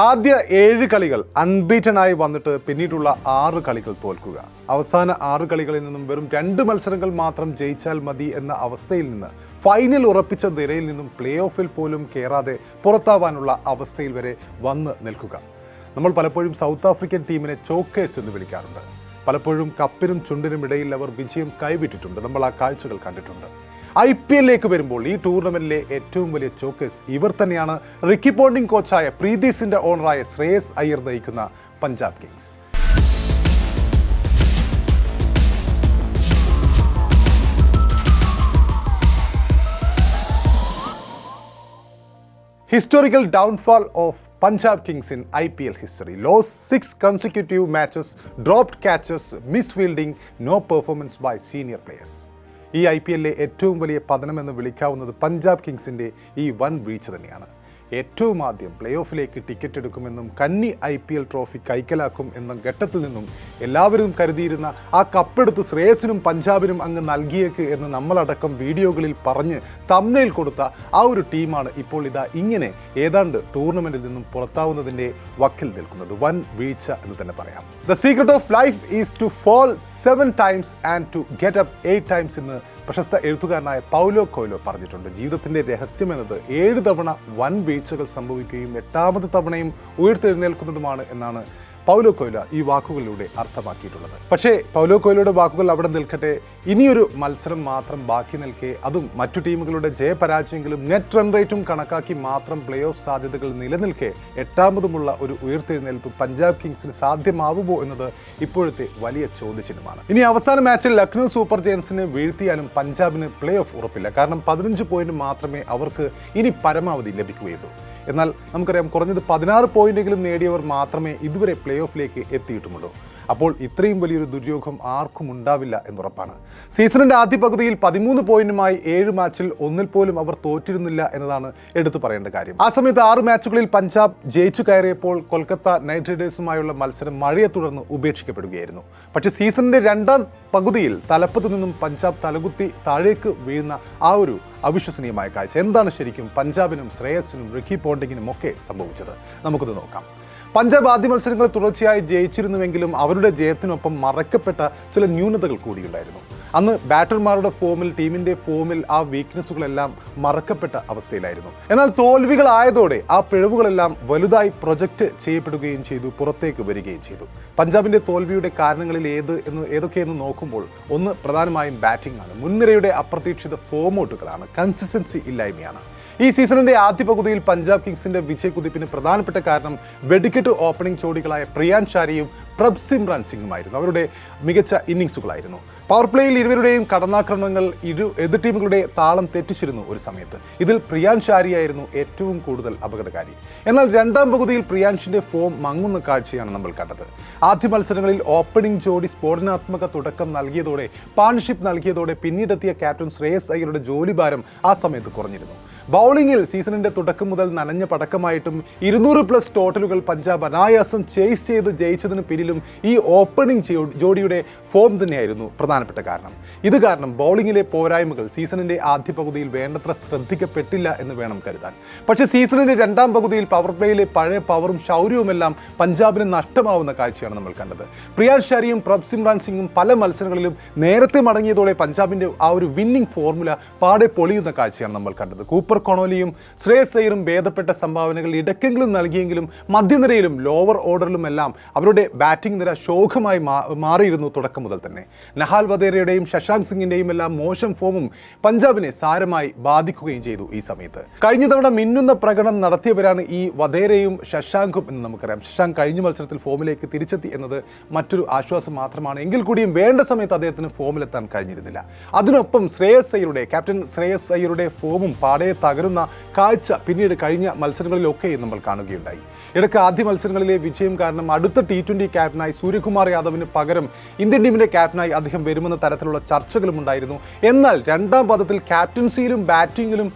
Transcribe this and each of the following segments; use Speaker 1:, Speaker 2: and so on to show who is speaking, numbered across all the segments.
Speaker 1: ആദ്യ 7 കളികൾ അൺബീറ്റനായി വന്നിട്ട് പിന്നീടുള്ള 6 കളികൾ തോൽക്കുക. അവസാന 6 കളികളിൽ നിന്നും വെറും 2 മത്സരങ്ങൾ മാത്രം ജയിച്ചാൽ മതി എന്ന അവസ്ഥയിൽ നിന്ന് ഫൈനൽ ഉറപ്പിച്ച നിരയിൽ നിന്നും പ്ലേ ഓഫിൽ പോലും കയറാതെ പുറത്താവാനുള്ള അവസ്ഥയിൽ വരെ വന്ന് നിൽക്കുക. നമ്മൾ പലപ്പോഴും സൗത്ത് ആഫ്രിക്കൻ ടീമിനെ ചോക്കേഴ്സ് എന്ന് വിളിക്കാറുണ്ട്. പലപ്പോഴും കപ്പിനും ചുണ്ടിനും ഇടയിൽ അവർ വിജയം കൈവിട്ടിട്ടുണ്ട്. നമ്മൾ ആ കാഴ്ചകൾ കണ്ടിട്ടുണ്ട്. IPL-ലേക്ക് വരുമ്പോൾ ഈ ടൂർണമെന്റിലെ ഏറ്റവും വലിയ ചോക്കേഴ്സ് ഇവർ തന്നെയാണ്. റിക്കി പോണ്ടിംഗ് കോച്ചായ പ്രീതിസിന്റെ ഓണറായ ശ്രേയസ് അയ്യർ നയിക്കുന്ന Punjab Kings. Historical downfall of Punjab Kings in IPL history. Lost 6 consecutive matches, dropped catches, misfielding, no performance by senior players. ഈ IPL-ലെ ഏറ്റവും വലിയ പതനമെന്ന് വിളിക്കാവുന്നത് പഞ്ചാബ് കിങ്സിൻ്റെ ഈ വൻ വീഴ്ച തന്നെയാണ്. ഏറ്റവും ആദ്യം പ്ലേ ഓഫിലേക്ക് ടിക്കറ്റ് എടുക്കുമെന്നും കന്നി IPL ട്രോഫി കൈക്കലാക്കും എന്ന ഘട്ടത്തിൽ നിന്നും എല്ലാവരും കരുതിയിരുന്ന ആ കപ്പെടുത്ത് ശ്രേയസിനും പഞ്ചാബിനും അങ്ങ് നൽകിയേക്ക് എന്ന് നമ്മളടക്കം വീഡിയോകളിൽ പറഞ്ഞ് തംബ്നെയിൽ കൊടുത്ത ആ ഒരു ടീമാണ് ഇപ്പോൾ ഇതാ ഇങ്ങനെ ഏതാണ്ട് ടൂർണമെൻറ്റിൽ നിന്നും പുറത്താവുന്നതിൻ്റെ വക്കിൽ നിൽക്കുന്നത്. വൻ വീഴ്ച എന്ന് തന്നെ പറയാം. The secret of life is to fall 7 times and to get up 8 times എന്ന് പ്രശസ്ത എഴുത്തുകാരനായ പൗലോ കൊയ്ലോ പറഞ്ഞിട്ടുണ്ട്. ജീവിതത്തിൻ്റെ രഹസ്യം എന്നത് 7 തവണ വൻ വീഴ്ചകൾ സംഭവിക്കുകയും 8ാമത്തെ തവണയും ഉയർത്തെഴുന്നേൽക്കുന്നതുമാണ് എന്നാണ് പൗലോ കൊയ്ലോ ഈ വാക്കുകളിലൂടെ അർത്ഥമാക്കിയിട്ടുള്ളത്. പക്ഷേ പൗലോ കൊയ്ലോയുടെ വാക്കുകൾ അവിടെ നിൽക്കട്ടെ. ഇനിയൊരു മത്സരം മാത്രം ബാക്കി നിൽക്കെ, അതും മറ്റു ടീമുകളുടെ ജയപരാജയങ്ങളും നെറ്റ് റൺ റേറ്റും കണക്കാക്കി മാത്രം പ്ലേ ഓഫ് സാധ്യതകൾ നിലനിൽക്കെ 8ാമതുമുള്ള ഒരു ഉയർത്തെഴുന്നേൽപ്പ് പഞ്ചാബ് കിങ്സിന് സാധ്യമാവുമോ എന്നത് ഇപ്പോഴത്തെ വലിയ ചോദ്യചിഹ്നമാണ്. ഇനി അവസാന മാച്ചിൽ ലക്നൗ സൂപ്പർ ജയൻസിനെ വീഴ്ത്തിയാലും പഞ്ചാബിന് പ്ലേ ഓഫ് ഉറപ്പില്ല. കാരണം 15 പോയിന്റ് മാത്രമേ അവർക്ക് ഇനി പരമാവധി ലഭിക്കുകയുള്ളൂ. എന്നാൽ നമുക്കറിയാം, കുറഞ്ഞത് 16 പോയിന്റെങ്കിലും നേടിയവർ മാത്രമേ ഇതുവരെ പ്ലേ ഓഫിലേക്ക് എത്തിയിട്ടുമുള്ളൂ. അപ്പോൾ ഇത്രയും വലിയൊരു ദുര്യോഗം ആർക്കും ഉണ്ടാവില്ല എന്നുറപ്പാണ്. സീസണിൻ്റെ ആദ്യ പകുതിയിൽ 13 പോയിന്റുമായി 7 മാച്ചിൽ ഒന്നിൽ പോലും അവർ തോറ്റിരുന്നില്ല എന്നതാണ് എടുത്തു പറയേണ്ട കാര്യം. ആ സമയത്ത് 6 മാച്ചുകളിൽ പഞ്ചാബ് ജയിച്ചു കയറിയപ്പോൾ കൊൽക്കത്ത നൈറ്റ് റൈഡേഴ്സുമായുള്ള മത്സരം മഴയെ തുടർന്ന് ഉപേക്ഷിക്കപ്പെടുകയായിരുന്നു. പക്ഷേ സീസണിൻ്റെ 2ാം പകുതിയിൽ തലപ്പത്ത് നിന്നും പഞ്ചാബ് തലകുത്തി താഴേക്ക് വീഴുന്ന ആ ഒരു അവിശ്വസനീയമായ കാഴ്ച. എന്താണ് ശരിക്കും പഞ്ചാബിനും ശ്രേയസിനും റിക്കി പോണ്ടിങ്ങിനും ഒക്കെ സംഭവിച്ചത്? നമുക്കത് നോക്കാം. പഞ്ചാബ് ആദ്യ മത്സരങ്ങൾ തുടർച്ചയായി ജയിച്ചിരുന്നുവെങ്കിലും അവരുടെ ജയത്തിനൊപ്പം മറക്കപ്പെട്ട ചില ന്യൂനതകൾ കൂടിയുണ്ടായിരുന്നു. അന്ന് ബാറ്റർമാരുടെ ഫോമിൽ, ടീമിൻ്റെ ഫോമിൽ ആ വീക്ക്നെസ്സുകളെല്ലാം മറക്കപ്പെട്ട അവസ്ഥയിലായിരുന്നു. എന്നാൽ തോൽവികളായതോടെ ആ പിഴവുകളെല്ലാം വലുതായി പ്രൊജക്റ്റ് ചെയ്യപ്പെടുകയും ചെയ്തു, പുറത്തേക്ക് വരികയും ചെയ്തു. പഞ്ചാബിൻ്റെ തോൽവിയുടെ കാരണങ്ങളിൽ ഏതൊക്കെയെന്ന് നോക്കുമ്പോൾ ഒന്ന് പ്രധാനമായും ബാറ്റിംഗ് ആണ്. മുൻനിരയുടെ അപ്രതീക്ഷിത ഫോമൗട്ടുകളാണ്, കൺസിസ്റ്റൻസി ഇല്ലായ്മയാണ്. ഈ സീസണിൻ്റെ ആദ്യ പകുതിയിൽ പഞ്ചാബ് കിങ്സിൻ്റെ വിജയക്കുതിപ്പിന് പ്രധാനപ്പെട്ട കാരണം വെടിക്കെട്ട് ഓപ്പണിംഗ് ജോഡികളായ പ്രിയാൻ ഷാരിയും പ്രഭ്സിമ്രാൻ സിംഗുമായിരുന്നു. അവരുടെ മികച്ച ഇന്നിങ്സുകളായിരുന്നു. പവർ പ്ലേയിൽ ഇരുവരുടെയും കടന്നാക്രമണങ്ങൾ എതിർ ടീമുകളുടെ താളം തെറ്റിച്ചിരുന്നു ഒരു സമയത്ത്. ഇതിൽ പ്രിയാൻ ഷാരിയായിരുന്നു ഏറ്റവും കൂടുതൽ അപകടകാരി. എന്നാൽ 2ാം പകുതിയിൽ പ്രിയാൻഷിൻ്റെ ഫോം മങ്ങുന്ന കാഴ്ചയാണ് നമ്മൾ കണ്ടത്. ആദ്യ മത്സരങ്ങളിൽ ഓപ്പണിംഗ് ജോഡി സ്ഫോടനാത്മക തുടക്കം നൽകിയതോടെ, പാർട്ണർഷിപ്പ് നൽകിയതോടെ പിന്നീടെത്തിയ ക്യാപ്റ്റൻ ശ്രേയസ് അയ്യരുടെ ജോലിഭാരം ആ സമയത്ത് കുറഞ്ഞിരുന്നു. ബൗളിങ്ങിൽ സീസണിൻ്റെ തുടക്കം മുതൽ നനഞ്ഞ പടക്കമായിട്ടും 200+ ടോട്ടലുകൾ പഞ്ചാബ് അനായാസം ചേസ് ചെയ്ത് ജയിച്ചതിന് പിന്നിലും ഈ ഓപ്പണിംഗ് ജോഡിയുടെ ഫോം തന്നെയായിരുന്നു പ്രധാനപ്പെട്ട കാരണം. ഇത് കാരണം ബൗളിങ്ങിലെ പോരായ്മകൾ സീസണിൻ്റെ ആദ്യ പകുതിയിൽ വേണ്ടത്ര ശ്രദ്ധിക്കപ്പെട്ടില്ല എന്ന് വേണം കരുതാൻ. പക്ഷേ സീസണിൻ്റെ 2ാം പകുതിയിൽ പവർ പ്ലേയിലെ പഴയ പവറും ശൗര്യവുമെല്ലാം പഞ്ചാബിന് നഷ്ടമാവുന്ന കാഴ്ചയാണ് നമ്മൾ കണ്ടത്. പ്രിയാൻ ഷാരിയും പ്രഭ്സിമ്രാൻ സിംഗും പല മത്സരങ്ങളിലും നേരത്തെ മടങ്ങിയതോടെ പഞ്ചാബിൻ്റെ ആ ഒരു വിന്നിംഗ് ഫോർമുല പാടെ പൊളിയുന്ന കാഴ്ചയാണ് നമ്മൾ കണ്ടത്. കൂപ്പർ കൊണോലിയും ശ്രേയസ് അയ്യറും ഭേദപ്പെട്ട സംഭാവനകൾ ഇടയ്ക്കെങ്കിലും നൽകിയെങ്കിലും മധ്യനിരയിലും ലോവർ ഓർഡറിലുമെല്ലാം അവരുടെ ബാറ്റിംഗ് നിര ശോകമായി മാറിയിരുന്നു തുടക്കം മുതൽ തന്നെ. നഹാൽ വധേരയുടെയും ശശാങ്ക് സിംഗിൻ്റെയും എല്ലാം മോശം ഫോമും പഞ്ചാബിനെ സാരമായി ബാധിക്കുകയും ചെയ്തു. ഈ സമയത്ത് കഴിഞ്ഞ തവണ മിന്നുന്ന പ്രകടനം നടത്തിയവരാണ് ഈ വധേരയും ശശാങ്കും എന്ന് നമുക്കറിയാം. ശശാങ്ക് കഴിഞ്ഞ മത്സരത്തിൽ ഫോമിലേക്ക് തിരിച്ചെത്തി എന്നത് മറ്റൊരു ആശ്വാസം മാത്രമാണ്. എങ്കിൽ കൂടിയും വേണ്ട സമയത്ത് അദ്ദേഹത്തിന് ഫോമിലെത്താൻ കഴിഞ്ഞിരുന്നില്ല. അതിനൊപ്പം ക്യാപ്റ്റൻ ശ്രേയസ് അയ്യരുടെ ഫോമും പാടെ തകരുന്ന കാഴ്ച പിന്നീട് കഴിഞ്ഞ മത്സരങ്ങളിലൊക്കെ നമ്മൾ കാണുകയുണ്ടായി. ഇടയ്ക്ക് ആദ്യ മത്സരങ്ങളിലെ വിജയം കാരണം അടുത്ത T20 ക്യാപ്റ്റനായി സൂര്യകുമാർ യാദവിന് പകരം ഇന്ത്യൻ ടീമിൻ്റെ ക്യാപ്റ്റനായി അദ്ദേഹം വരുമെന്ന തരത്തിലുള്ള ചർച്ചകളും ഉണ്ടായിരുന്നു. എന്നാൽ 2ാം പദത്തിൽ ക്യാപ്റ്റൻസിയിലും ബാറ്റിങ്ങിലും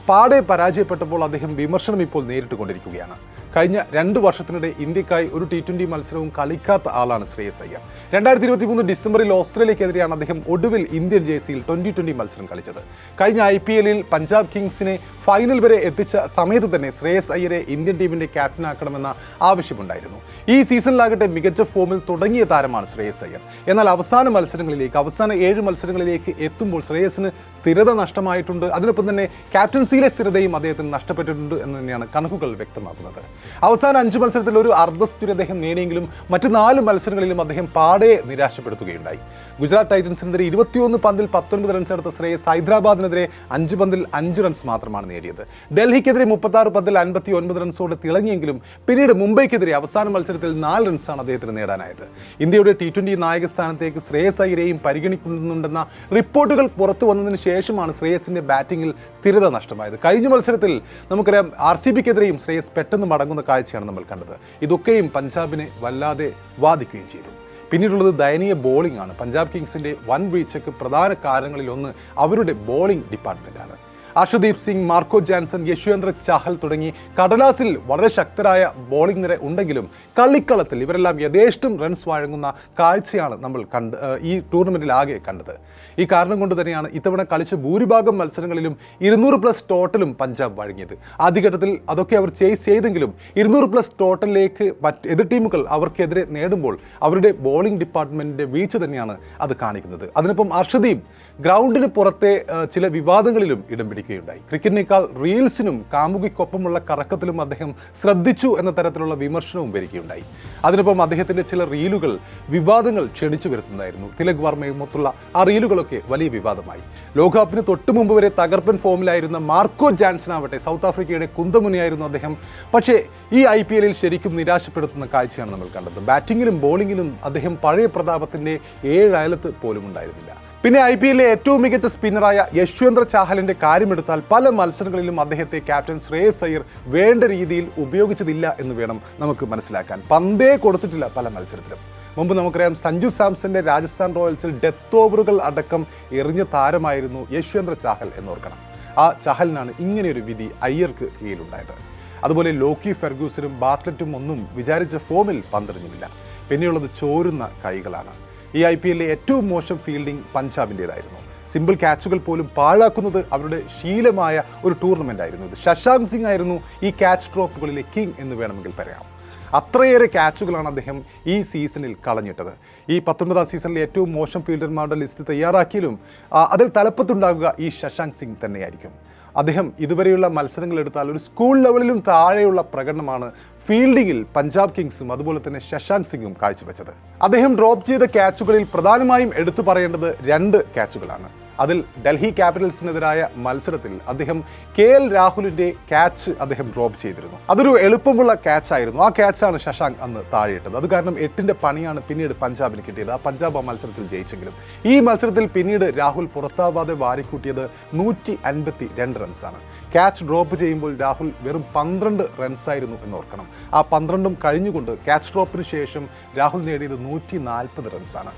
Speaker 1: പാടെ പരാജയപ്പെട്ടപ്പോൾ അദ്ദേഹം വിമർശനം ഇപ്പോൾ നേരിട്ടുകൊണ്ടിരിക്കുകയാണ്. കഴിഞ്ഞ 2 വർഷത്തിനിടെ ഇന്ത്യക്കായി ഒരു T20 മത്സരവും കളിക്കാത്ത ആളാണ് ശ്രേയസ് അയ്യർ. 2023 ഡിസംബറിൽ ഓസ്ട്രേലിയക്കെതിരെയാണ് അദ്ദേഹം ഒടുവിൽ ഇന്ത്യൻ ജേഴ്സിയിൽ 2020 മത്സരം കളിച്ചത്. കഴിഞ്ഞ IPL-ൽ പഞ്ചാബ് കിങ്സിനെ ഫൈനൽ വരെ എത്തിച്ച സമയത്ത് തന്നെ ശ്രേയസ് അയ്യരെ ഇന്ത്യൻ ടീമിന്റെ ക്യാപ്റ്റനാക്കണമെന്ന ആവശ്യമുണ്ടായിരുന്നു. ഈ സീസണിലാകട്ടെ മികച്ച ഫോമിൽ തുടങ്ങിയ താരമാണ് ശ്രേയസ് അയ്യർ. എന്നാൽ അവസാന 7 മത്സരങ്ങളിലേക്ക് എത്തുമ്പോൾ ശ്രേയസിന് സ്ഥിരത നഷ്ടമായിട്ടുണ്ട്. അതിനൊപ്പം തന്നെ ക്യാപ്റ്റൻസിയിലെ സ്ഥിരതയും അദ്ദേഹത്തിന് നഷ്ടപ്പെട്ടിട്ടുണ്ട് എന്ന് തന്നെയാണ് കണക്കുകൾ വ്യക്തമാക്കുന്നത്. അവസാന 5 മത്സരത്തിൽ ഒരു അർദ്ധ-സെഞ്ചുറി അദ്ദേഹം നേടിയെങ്കിലും മറ്റ് 4 മത്സരങ്ങളിലും അദ്ദേഹം പാടെ നിരാശപ്പെടുത്തുകയുണ്ടായി. ഗുജറാത്ത് ടൈറ്റൻസിനെതിരെ 21 പന്തിൽ 19 റൺസ് എടുത്ത ശ്രേയസ് ഹൈദരാബാദിനെതിരെ 5 പന്തിൽ 5 റൺസ് മാത്രമാണ് നേടിയത്. ഡൽഹിക്കെതിരെ 36 പന്തിൽ 59 റൺസോടെ തിളങ്ങിയെങ്കിലും പിന്നീട് മുംബൈക്കെതിരെ അവസാന മത്സരത്തിൽ 4 റൺസാണ് അദ്ദേഹത്തിന് നേടാനായത്. ഇന്ത്യയുടെ T20 നായക സ്ഥാനത്തേക്ക് ശ്രേയസ് അയ്യരെയും പരിഗണിക്കുന്നുണ്ടെന്ന റിപ്പോർട്ടുകൾ പുറത്തു വന്നതിന് ശേഷമാണ് ശ്രേയസിന്റെ ബാറ്റിംഗിൽ സ്ഥിരത നഷ്ടമായത്. കഴിഞ്ഞ മത്സരത്തിൽ നമുക്കറിയാം RCBക്കെതിരെയും ശ്രേയസ് പെട്ടെന്ന് മടങ്ങുന്ന കാഴ്ചയാണ് നമ്മൾ കണ്ടത്. ഇതൊക്കെയും പഞ്ചാബിനെ വല്ലാതെ ബാധിക്കുകയും ചെയ്തു. പിന്നീടുള്ളത് ദയനീയ ബോളിംഗ് ആണ്. പഞ്ചാബ് കിങ്സിന്റെ വൻ വീഴ്ചയ്ക്ക് പ്രധാന കാരണങ്ങളിലൊന്ന് അവരുടെ ബോളിംഗ് ഡിപ്പാർട്ട്മെന്റാണ്. അർഷദീപ് സിംഗ്, മാർക്കോ ജാൻസൺ, യശ്വേന്ദ്ര ചാഹൽ തുടങ്ങി കടലാസിൽ വളരെ ശക്തരായ ബോളിംഗ് നിര ഉണ്ടെങ്കിലും കളിക്കളത്തിൽ ഇവരെല്ലാം യഥേഷ്ടം റൺസ് വഴങ്ങുന്ന കാഴ്ചയാണ് നമ്മൾ ഈ ടൂർണമെന്റിൽ ആകെ കണ്ടത്. ഈ കാരണം കൊണ്ട് തന്നെയാണ് ഇത്തവണ കളിച്ച ഭൂരിഭാഗം മത്സരങ്ങളിലും 200+ ടോട്ടലും പഞ്ചാബ് വഴങ്ങിയത്. ആദ്യഘട്ടത്തിൽ അതൊക്കെ അവർ ചേസ് ചെയ്തെങ്കിലും 200+ ടോട്ടലിലേക്ക് എതിർ ടീമുകൾ അവർക്കെതിരെ നേടുമ്പോൾ അവരുടെ ബോളിംഗ് ഡിപ്പാർട്ട്മെന്റിന്റെ വീഴ്ച തന്നെയാണ് അത് കാണിക്കുന്നത്. അതിനൊപ്പം അർഷദീപ് ഗ്രൗണ്ടിന് പുറത്തെ ചില വിവാദങ്ങളിലും ഇടം പിടിക്കുകയുണ്ടായി. ക്രിക്കറ്റിനേക്കാൾ റീൽസിനും കാമുകിക്കൊപ്പമുള്ള കറക്കത്തിലും അദ്ദേഹം ശ്രദ്ധിച്ചു എന്ന തരത്തിലുള്ള വിമർശനവും വരികയുണ്ടായി. അതിനൊപ്പം അദ്ദേഹത്തിന്റെ ചില റീലുകൾ വിവാദങ്ങൾ ക്ഷണിച്ചു വരുത്തുന്നതായിരുന്നു. തിലക് വർമ്മയും മൊത്തമുള്ള ആ റീലുകളൊക്കെ വലിയ വിവാദമായി. ലോകകപ്പിന് തൊട്ടു മുമ്പ് വരെ തകർപ്പൻ ഫോമിലായിരുന്ന മാർക്കോ ജാൻസൺ ആവട്ടെ സൗത്ത് ആഫ്രിക്കയുടെ കുന്തമുനയായിരുന്നു അദ്ദേഹം. പക്ഷേ ഈ IPL-ൽ ശരിക്കും നിരാശപ്പെടുത്തുന്ന കാഴ്ചയാണ് നമ്മൾ കണ്ടത്. ബാറ്റിങ്ങിലും ബോളിങ്ങിലും അദ്ദേഹം പഴയ പ്രതാപത്തിന്റെ 7 അയലത്ത് പോലും ഉണ്ടായിരുന്നില്ല. പിന്നെ IPL-ലെ ഏറ്റവും മികച്ച സ്പിന്നറായ യശ്വേന്ദ്ര ചാഹലിന്റെ കാര്യമെടുത്താൽ പല മത്സരങ്ങളിലും അദ്ദേഹത്തെ ക്യാപ്റ്റൻ ശ്രേയസ് അയ്യർ വേണ്ട രീതിയിൽ ഉപയോഗിച്ചതില്ല എന്ന് വേണം നമുക്ക് മനസ്സിലാക്കാൻ. പന്തേ കൊടുത്തിട്ടില്ല പല മത്സരത്തിലും. മുമ്പ് നമുക്കറിയാം സഞ്ജു സാംസന്റെ രാജസ്ഥാൻ റോയൽസിൽ ഡെത്ത് ഓവറുകൾ അടക്കം എറിഞ്ഞ താരമായിരുന്നു യശ്വേന്ദ്ര ചാഹൽ എന്നോർക്കണം. ആ ചാഹലിനാണ് ഇങ്ങനെയൊരു വിധി അയ്യർക്ക് കീഴിലുണ്ടായത്. അതുപോലെ ലോക്കി ഫെർഗൂസനും ബാർട്ട്ലറ്റും ഒന്നും വിചാരിച്ച ഫോമിൽ പന്തെറിഞ്ഞില്ല. പിന്നെയുള്ളത് ചോരുന്ന കൈകളാണ്. ഈ IPL-ലെ ഏറ്റവും മോശം ഫീൽഡിംഗ് പഞ്ചാബിൻ്റേതായിരുന്നു. സിമ്പിൾ ക്യാച്ചുകൾ പോലും പാഴാക്കുന്നത് അവരുടെ ശീലമായ ഒരു ടൂർണമെൻ്റ് ആയിരുന്നു. ഇത് ശശാങ്ക് സിംഗ് ആയിരുന്നു ഈ ക്യാച്ച് ഡ്രോപ്പുകളിലെ കിങ് എന്ന് വേണമെങ്കിൽ പറയാം. അത്രയേറെ ക്യാച്ചുകളാണ് അദ്ദേഹം ഈ സീസണിൽ കളഞ്ഞിട്ടത്. ഈ 19ാം സീസണിലെ ഏറ്റവും മോശം ഫീൽഡർമാരുടെ ലിസ്റ്റ് തയ്യാറാക്കിയാലും അതിൽ തലപ്പത്തുണ്ടാകുക ഈ ശശാങ്ക് സിംഗ് തന്നെയായിരിക്കും. അദ്ദേഹം ഇതുവരെയുള്ള മത്സരങ്ങൾ എടുത്താൽ ഒരു സ്കൂൾ ലെവലിലും താഴെയുള്ള പ്രകടനമാണ് ഫീൽഡിങ്ങിൽ പഞ്ചാബ് കിങ്സും അതുപോലെ തന്നെ ശശാങ്ക് സിംഗും കാഴ്ചവെച്ചത്. അദ്ദേഹം ഡ്രോപ്പ് ചെയ്ത ക്യാച്ചുകളിൽ പ്രധാനമായും എടുത്തു പറയേണ്ടത് 2 ക്യാച്ചുകളാണ്. അതിൽ ഡൽഹി ക്യാപിറ്റൽസിനെതിരായ മത്സരത്തിൽ അദ്ദേഹം KL രാഹുലിന്റെ ക്യാച്ച് അദ്ദേഹം ഡ്രോപ്പ് ചെയ്തിരുന്നു. അതൊരു എളുപ്പമുള്ള ക്യാച്ചായിരുന്നു. ആ ക്യാച്ചാണ് ശശാങ്ക് അന്ന് താഴെയിട്ടത്. അത് കാരണം 8ന്റെ പണിയാണ് പിന്നീട് പഞ്ചാബിന് കിട്ടിയത്. ആ പഞ്ചാബ് ആ മത്സരത്തിൽ ജയിച്ചെങ്കിലും ഈ മത്സരത്തിൽ പിന്നീട് രാഹുൽ പുറത്താവാതെ വാരിക്കൂട്ടിയത് 152 റൺസാണ്. ക്യാച്ച് ഡ്രോപ്പ് ചെയ്യുമ്പോൾ രാഹുൽ വെറും 12 റൺസായിരുന്നു എന്നോർക്കണം. ആ 12ഉം കഴിഞ്ഞുകൊണ്ട് ക്യാച്ച് ഡ്രോപ്പിന് ശേഷം രാഹുൽ നേടിയത് 140 റൺസാണ്.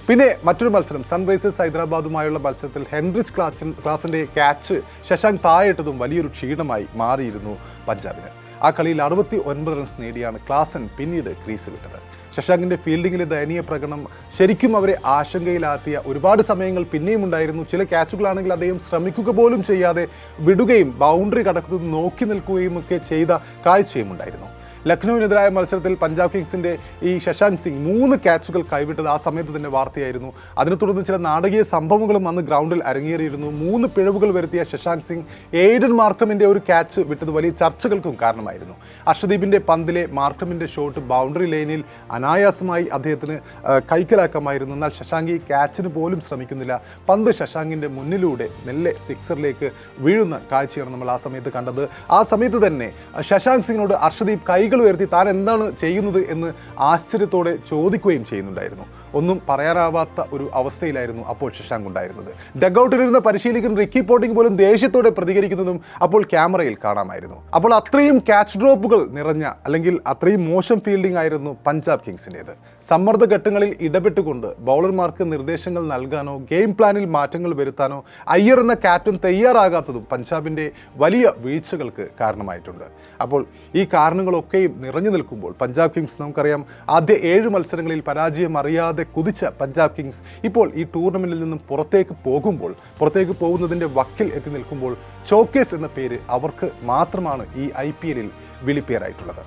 Speaker 1: പിന്നെ മറ്റൊരു മത്സരം സൺറൈസേഴ്സ് ഹൈദരാബാദുമായുള്ള മത്സരത്തിൽ ഹെൻറിച്ച് ക്ലാസിൻ്റെ ക്യാച്ച് ശശാങ്ക് താഴെയിട്ടതും വലിയൊരു ക്ഷീണമായി മാറിയിരുന്നു പഞ്ചാബിന്. ആ കളിയിൽ 69 റൺസ് നേടിയാണ് ക്ലാസൻ പിന്നീട് ക്രീസ് വിട്ടത്. ശശാങ്കിൻ്റെ ഫീൽഡിങ്ങിലെ ദയനീയ പ്രകടനം ശരിക്കും അവരെ ആശങ്കയിലാക്കിയ ഒരുപാട് സമയങ്ങൾ പിന്നെയും ഉണ്ടായിരുന്നു. ചില ക്യാച്ചുകളാണെങ്കിൽ അദ്ദേഹം ശ്രമിക്കുക പോലും ചെയ്യാതെ വിടുകയും ബൗണ്ടറി കടക്കുന്നത് നോക്കി നിൽക്കുകയും ഒക്കെ ചെയ്ത കാഴ്ചയും ഉണ്ടായിരുന്നു. ലക്നൌവിനെതിരായ മത്സരത്തിൽ പഞ്ചാബ് കിങ്സിൻ്റെ ഈ ശശാങ്ക് സിംഗ് 3 ക്യാച്ചുകൾ കൈവിട്ടത് ആ സമയത്ത് തന്നെ വാർത്തയായിരുന്നു. അതിനെ തുടർന്ന് ചില നാടകീയ സംഭവങ്ങളും അന്ന് ഗ്രൗണ്ടിൽ അരങ്ങേറിയിരുന്നു. 3 പിഴവുകൾ വരുത്തിയ ശശാങ്ക് സിംഗ് എയ്ഡൻ മാർക്കമിൻ്റെ ഒരു ക്യാച്ച് വിട്ടത് വലിയ ചർച്ചകൾക്കും കാരണമായിരുന്നു. അർഷദീപിൻ്റെ പന്തിലെ മാർക്കമിൻ്റെ ഷോട്ട് ബൗണ്ടറി ലൈനിൽ അനായാസമായി അദ്ദേഹത്തിന് കൈക്കലാക്കാമായിരുന്നു. എന്നാൽ ശശാങ്ക് ഈ ക്യാച്ചിന് പോലും ശ്രമിക്കുന്നില്ല. പന്ത് ശശാങ്കിൻ്റെ മുന്നിലൂടെ മെല്ലെ സിക്സറിലേക്ക് വീഴുന്ന കാഴ്ചയാണ് നമ്മൾ ആ സമയത്ത് കണ്ടത്. ആ സമയത്ത് തന്നെ ശശാങ്ക് സിംഗിനോട് അർഷദീപ് കൈകൾ ഉയർത്തി താൻ എന്താണ് ചെയ്യുന്നത് എന്ന് ആശ്ചര്യത്തോടെ ചോദിക്കുകയും ചെയ്യുന്നുണ്ടായിരുന്നു. ഒന്നും പറയാനാവാത്ത ഒരു അവസ്ഥയിലായിരുന്നു അപ്പോൾ ശശാങ്ക് ഉണ്ടായിരുന്നത്. ഡഗ്ഔട്ടിലിരുന്ന പരിശീലകൻ റിക്കി പോണ്ടിംഗ് പോലും ദേഷ്യത്തോടെ പ്രതികരിക്കുന്നതും അപ്പോൾ ക്യാമറയിൽ കാണാമായിരുന്നു. അപ്പോൾ അത്രയും ക്യാച്ച് ഡ്രോപ്പുകൾ നിറഞ്ഞ അല്ലെങ്കിൽ അത്രയും മോശം ഫീൽഡിംഗ് ആയിരുന്നു പഞ്ചാബ് കിങ്സിൻ്റേത്. സമ്മർദ്ദ ഘട്ടങ്ങളിൽ ഇടപെട്ടുകൊണ്ട് ബൗളർമാർക്ക് നിർദ്ദേശങ്ങൾ നൽകാനോ ഗെയിം പ്ലാനിൽ മാറ്റങ്ങൾ വരുത്താനോ അയ്യർ എന്ന ക്യാപ്റ്റൻ തയ്യാറാകാത്തതും പഞ്ചാബിൻ്റെ വലിയ വീഴ്ചകൾക്ക് കാരണമായിട്ടുണ്ട്. അപ്പോൾ ഈ കാരണങ്ങളൊക്കെയും നിറഞ്ഞു നിൽക്കുമ്പോൾ പഞ്ചാബ് കിങ്സ് നമുക്കറിയാം ആദ്യ 7 മത്സരങ്ങളിൽ പരാജയം അറിയാതെ കുതിച്ച പഞ്ചാബ് കിങ്സ് ഇപ്പോൾ ഈ ടൂർണമെൻറ്റിൽ നിന്നും പുറത്തേക്ക് പോകുന്നതിൻ്റെ വക്കിൽ എത്തി നിൽക്കുമ്പോൾ ചോക്കേഴ്സ് എന്ന പേര് അവർക്ക് മാത്രമാണ് ഈ IPL വിളിപ്പേരായിട്ടുള്ളത്.